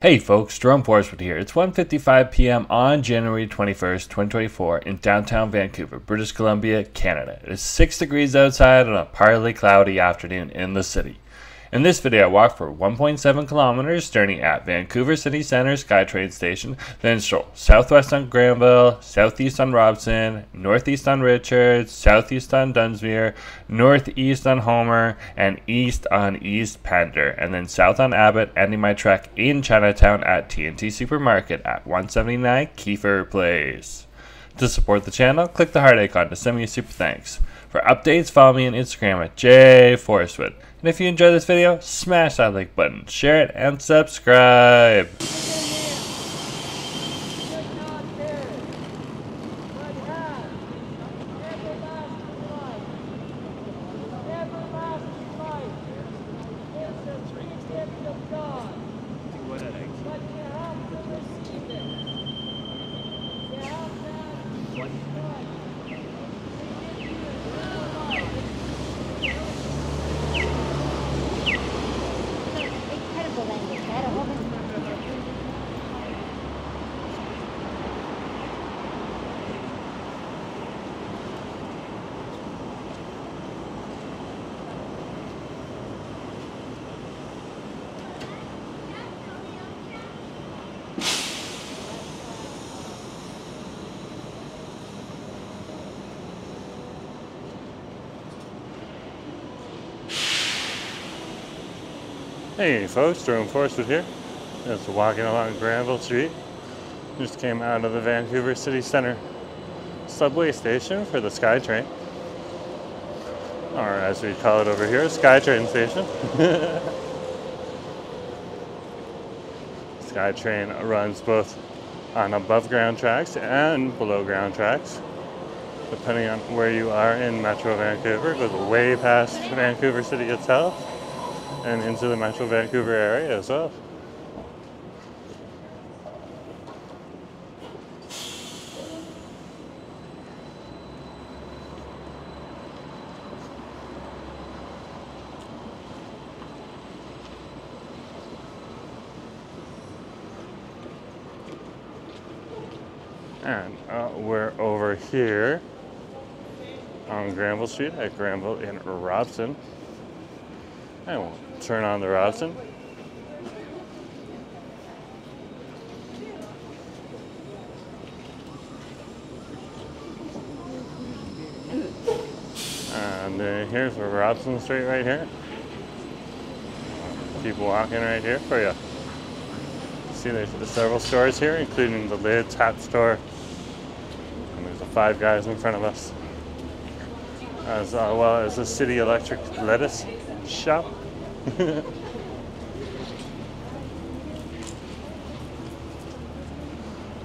Hey folks, Jerome Forestwood here. It's 1:55 p.m. on January 21st, 2024 in downtown Vancouver, British Columbia, Canada. It is 6 degrees outside on a partly cloudy afternoon in the city. In this video, I walked for 1.7 kilometers starting at Vancouver City Centre SkyTrain Station, then stroll southwest on Granville, southeast on Robson, northeast on Richards, southeast on Dunsmuir, northeast on Homer, and east on East Pender, and then south on Abbott, ending my trek in Chinatown at TNT Supermarket at 179 Kiefer Place. To support the channel, click the heart icon to send me a super thanks. For updates, follow me on Instagram at jforestwood. And if you enjoyed this video, smash that like button, share it, and subscribe. Hey folks, Jerome Forestwood here. Just walking along Granville Street. Just came out of the Vancouver City Centre subway station for the SkyTrain. Or as we call it over here, SkyTrain station. SkyTrain runs both on above ground tracks and below ground tracks, depending on where you are in Metro Vancouver. It goes way past Vancouver City itself and into the Metro Vancouver area as well. And we're over here on Granville Street at Granville in Robson. And we'll turn on the Robson. And here's the Robson Street right here. Keep walking right here for you. See, there's several stores here, including the Lids Hat Store. And there's a Five Guys in front of us, as well as the City Electric lettuce shop.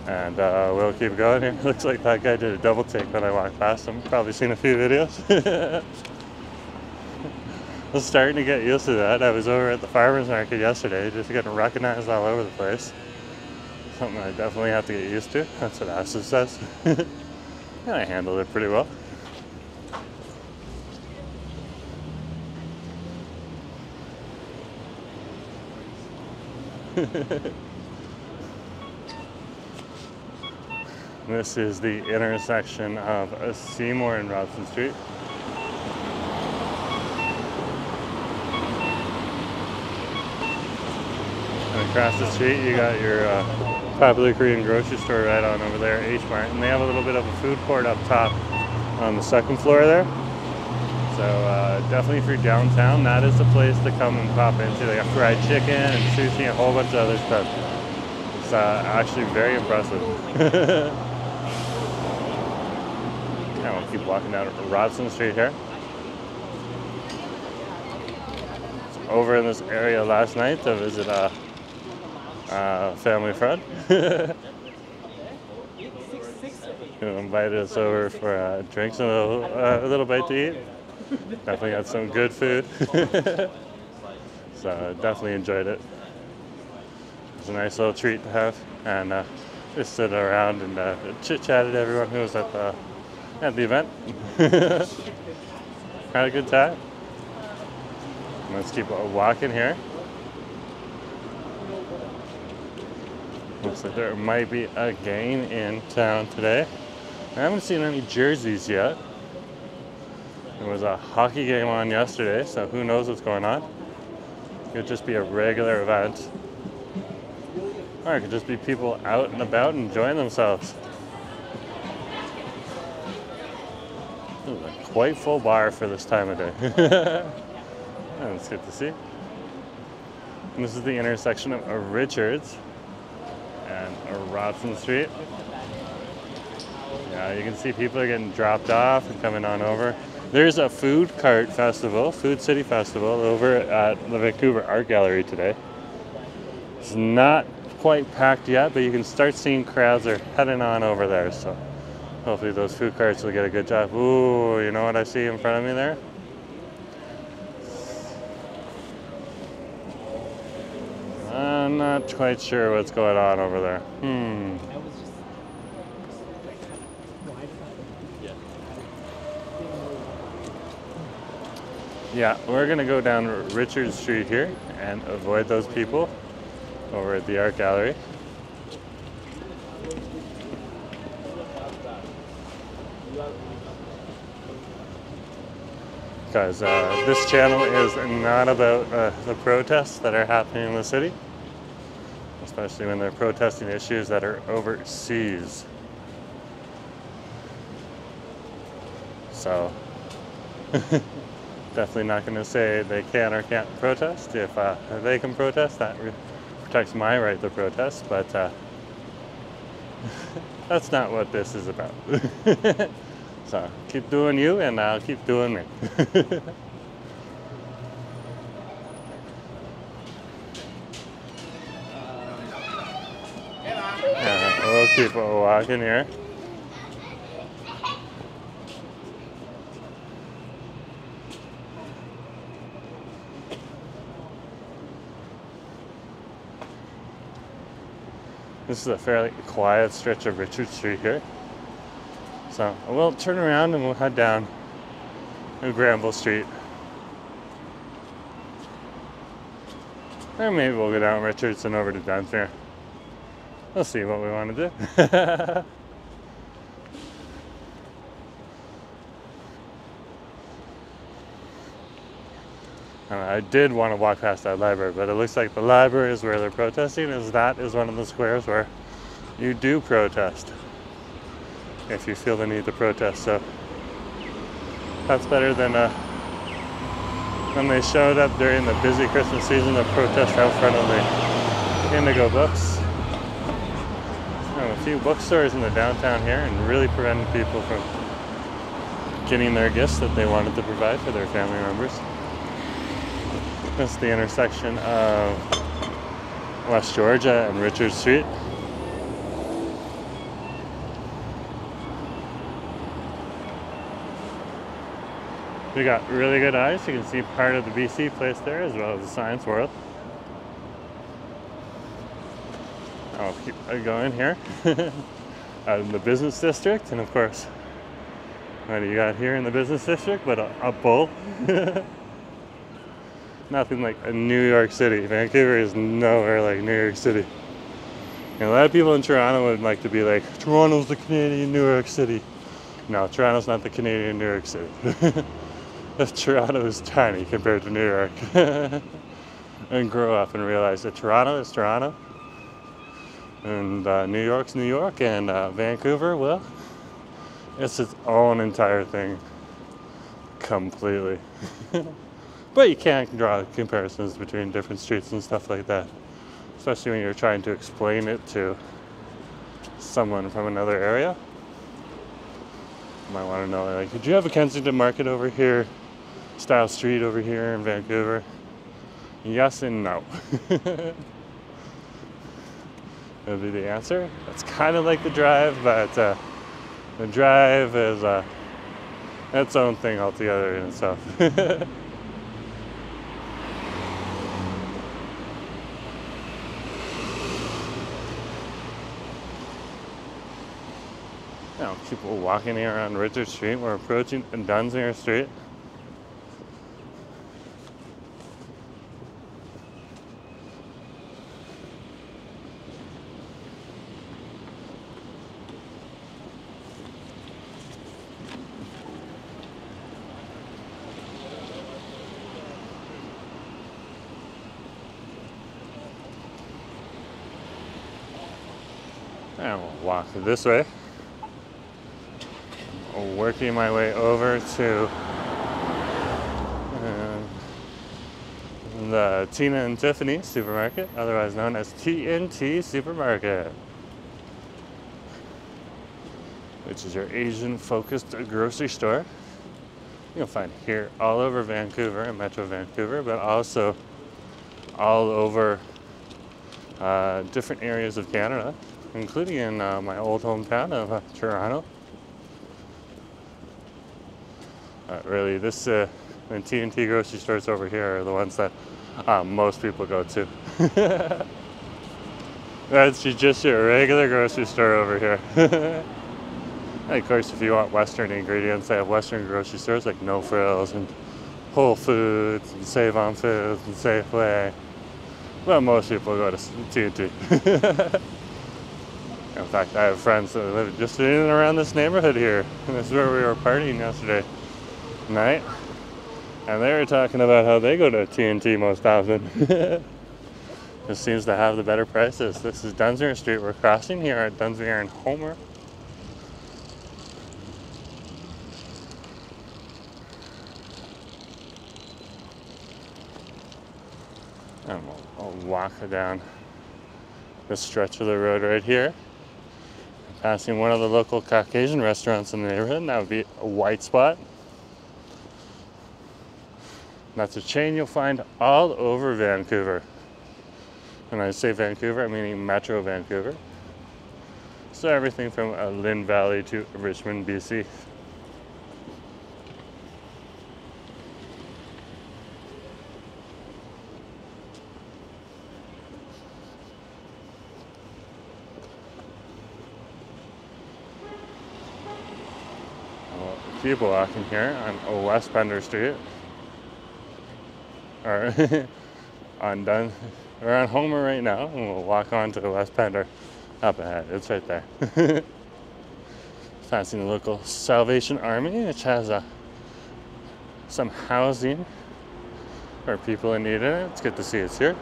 And we'll keep going here. Looks like that guy did a double take when I walked past him. Probably seen a few videos. I was starting to get used to that. I was over at the farmer's market yesterday, just getting recognized all over the place. Something I definitely have to get used to. That's what Ashley says. And I handled it pretty well. This is the intersection of Seymour and Robson Street. And across the street you got your popular Korean grocery store right on over there, H-Mart. And they have a little bit of a food court up top on the second floor there. So definitely if you're downtown, that is the place to come and pop into. They have fried chicken and sushi and a whole bunch of other stuff. It's actually very impressive. Now we'll keep walking down Robson Street here. Over in this area last night to visit a family friend. Who invited us over for drinks and a little bite to eat. Definitely got some good food. So definitely enjoyed it. It was a nice little treat to have, and just stood around and chit-chatted everyone who was at the event. Had a good time. Let's keep walking here. Looks like there might be a game in town today. I haven't seen any jerseys yet. There was a hockey game on yesterday, so who knows what's going on. It could just be a regular event. Or it could just be people out and about enjoying themselves. This is a quite full bar for this time of day. That's good to see. And this is the intersection of Richards and Robson Street. Yeah, you can see people are getting dropped off and coming on over. There's a food cart festival, Food City Festival, over at the Vancouver Art Gallery today. It's not quite packed yet, but you can start seeing crowds are heading on over there. So hopefully those food carts will get a good job. Ooh, you know what I see in front of me there? I'm not quite sure what's going on over there. Yeah, we're gonna go down Richard Street here and avoid those people over at the art gallery. Because this channel is not about the protests that are happening in the city, especially when they're protesting issues that are overseas. So definitely not going to say they can or can't protest. If they can protest, that protects my right to protest, but that's not what this is about. So keep doing you and I'll keep doing me. We'll keep walking here. This is a fairly quiet stretch of Richard Street here. So we'll turn around and we'll head down to Granville Street. Or maybe we'll go down Richards and over to Dunsmuir. We'll see what we want to do. I did want to walk past that library, but it looks like the library is where they're protesting, as that is one of the squares where you do protest if you feel the need to protest. So that's better than when they showed up during the busy Christmas season to protest out front of the Indigo Books. A few bookstores in the downtown here and really preventing people from getting their gifts that they wanted to provide for their family members. This is the intersection of West Georgia and Richard Street. We got really good eyes. You can see part of the BC place there as well as the Science World. I'll keep going here. Out in the business district, and of course, what do you got here in the business district but a bull? Nothing like a New York City. Vancouver is nowhere like New York City. And a lot of people in Toronto would like to be like, Toronto's the Canadian New York City. No, Toronto's not the Canadian New York City. Toronto is tiny compared to New York. And grow up and realize that Toronto is Toronto. And New York's New York. And Vancouver, well, it's its own entire thing. Completely. But you can't draw comparisons between different streets and stuff like that. Especially when you're trying to explain it to someone from another area. You might want to know, like, did you have a Kensington Market over here? Style Street over here in Vancouver? Yes and no. That would be the answer. It's kind of like the Drive, but the Drive is its own thing altogether in itself. Now, people walking here on Richard Street. We're approaching Dunsmuir Street. And we'll walk this way. Working my way over to the Tina and Tiffany supermarket, otherwise known as TNT Supermarket, which is your Asian-focused grocery store. You'll find here all over Vancouver and Metro Vancouver, but also all over different areas of Canada, including in my old hometown of Toronto. Really, this the TNT grocery stores over here are the ones that most people go to. That's just your regular grocery store over here. And of course, if you want Western ingredients, they have Western grocery stores like No Frills and Whole Foods and Save On Foods and Safeway. Well, most people go to TNT. In fact, I have friends that live just in and around this neighborhood here. And this is where we were partying yesterday night. And they were talking about how they go to TNT most often. This seems to have the better prices. This is Dunsmuir Street. We're crossing here at Dunsmuir and Homer. And we'll walk down this stretch of the road right here, passing one of the local Caucasian restaurants in the neighborhood, and that would be a White Spot. That's a chain you'll find all over Vancouver. When I say Vancouver, I'm meaning Metro Vancouver. So everything from Lynn Valley to Richmond, BC. Keep walking here on West Pender Street. Or we're on Homer right now, and we'll walk on to the West Pender up ahead. It's right there. Passing the local Salvation Army, which has some housing for people in need in it. It's good to see it's here.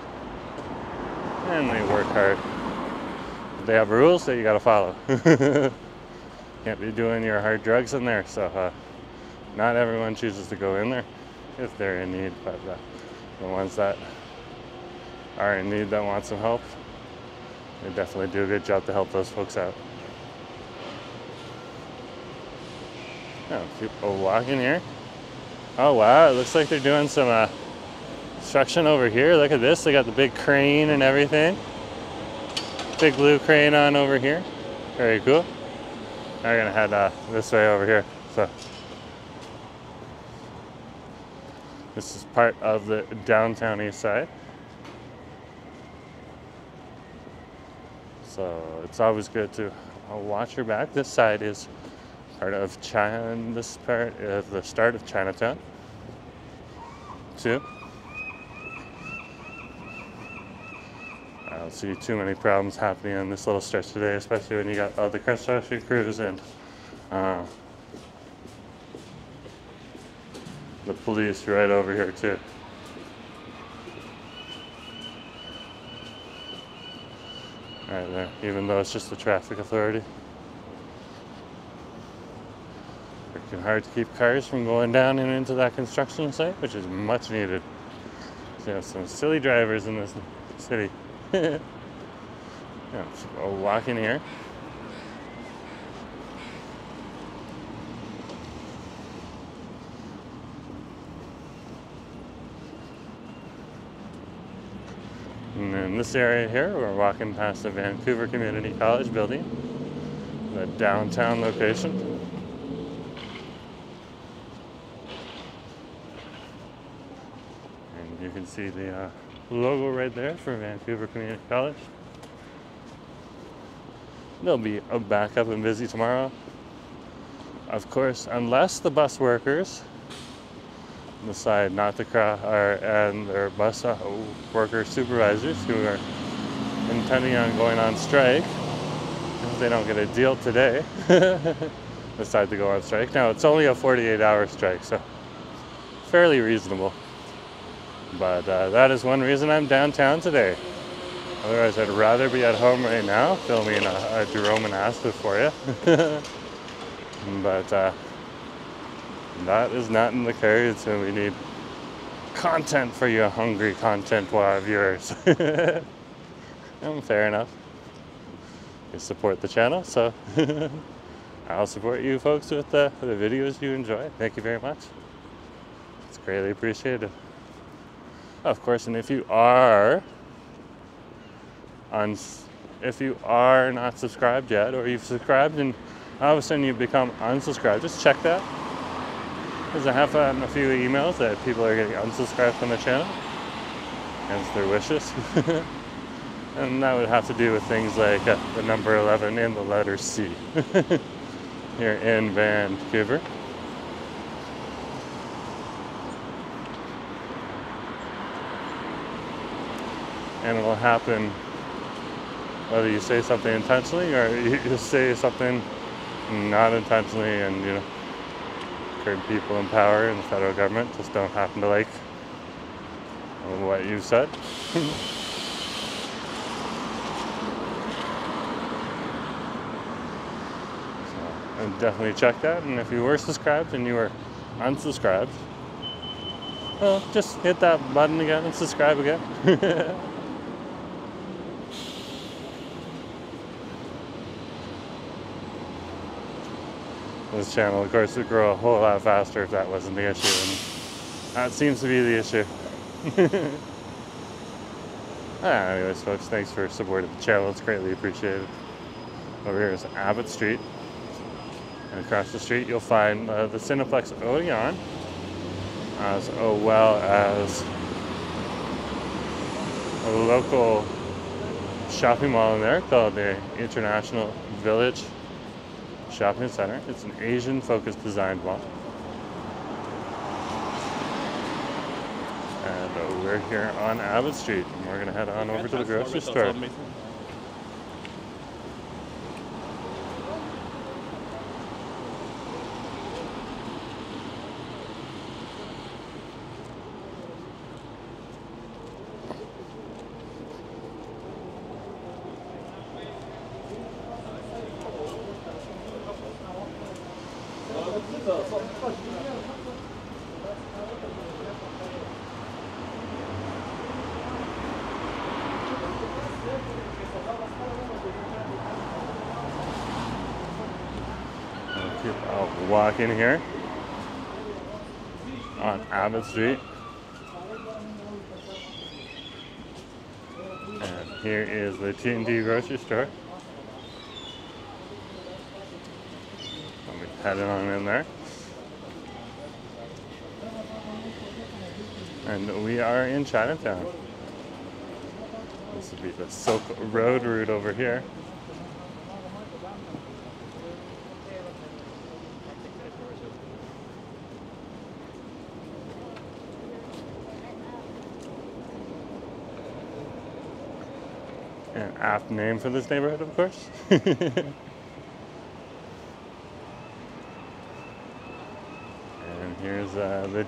And they work hard. They have rules that you gotta follow. Can't be doing your hard drugs in there, so not everyone chooses to go in there if they're in need, but the ones that are in need that want some help, they definitely do a good job to help those folks out. Oh, people walking here. Oh wow, it looks like they're doing some construction over here. Look at this, they got the big crane and everything. Big blue crane on over here. Very cool. Now we're gonna head this way over here. So this is part of the downtown east side. So it's always good to watch your back. This side is part of China. This part is the start of Chinatown too. I don't see too many problems happening on this little stretch today, especially when you got the construction crews and the police right over here too. Right there, even though it's just the traffic authority. Working hard to keep cars from going down and into that construction site, which is much needed. So you have some silly drivers in this city. Yeah, so walking here. And in this area here, we're walking past the Vancouver Community College building, the downtown location. And you can see the logo right there for Vancouver Community College. They'll be back up and busy tomorrow. Of course, unless the bus workers decide not to and their bus worker supervisors who are intending on going on strike, if they don't get a deal today, decide to go on strike. Now, it's only a 48-hour strike, so fairly reasonable. But that is one reason I'm downtown today. Otherwise, I'd rather be at home right now filming a Jerome and Aspen for you. But that is not in the cards, and we need content for you hungry content viewers. Fair enough. You support the channel, so I'll support you folks with the videos you enjoy. Thank you very much. It's greatly appreciated. Of course, and if you are not subscribed yet, or you've subscribed and all of a sudden you've become unsubscribed, just check that. Because I have a few emails that people are getting unsubscribed from the channel against their wishes. And that would have to do with things like the number 11 and the letter C here in Vancouver. And it will happen whether you say something intentionally or you say something not intentionally, and you know, certain people in power in the federal government just don't happen to like what you said. So definitely check that, and if you were subscribed and you were unsubscribed, well, just hit that button again and subscribe again. This channel, of course, would grow a whole lot faster if that wasn't the issue, and that seems to be the issue. Anyways, folks, thanks for supporting the channel. It's greatly appreciated. Over here is Abbott Street, and across the street you'll find the Cineplex Odeon, as well as a local shopping mall in there called the International Village Shopping Center. It's an Asian-focused design mall. And we're here on Abbott Street, and we're going to head on over to the grocery store. Keep walking here on Abbott Street. And here is the T&T grocery store. I'll be heading on in there. And we are in Chinatown. This would be the Silk Road route over here. An apt name for this neighborhood, of course. And here's the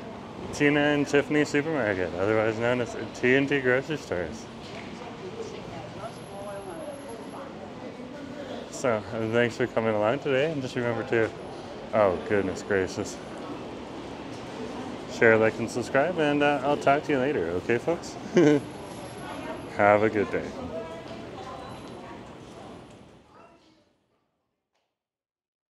Tina and Tiffany supermarket, otherwise known as T&T grocery stores. So, thanks for coming along today, and just remember to, oh goodness gracious, share, like, and subscribe, and I'll talk to you later, okay folks? Have a good day.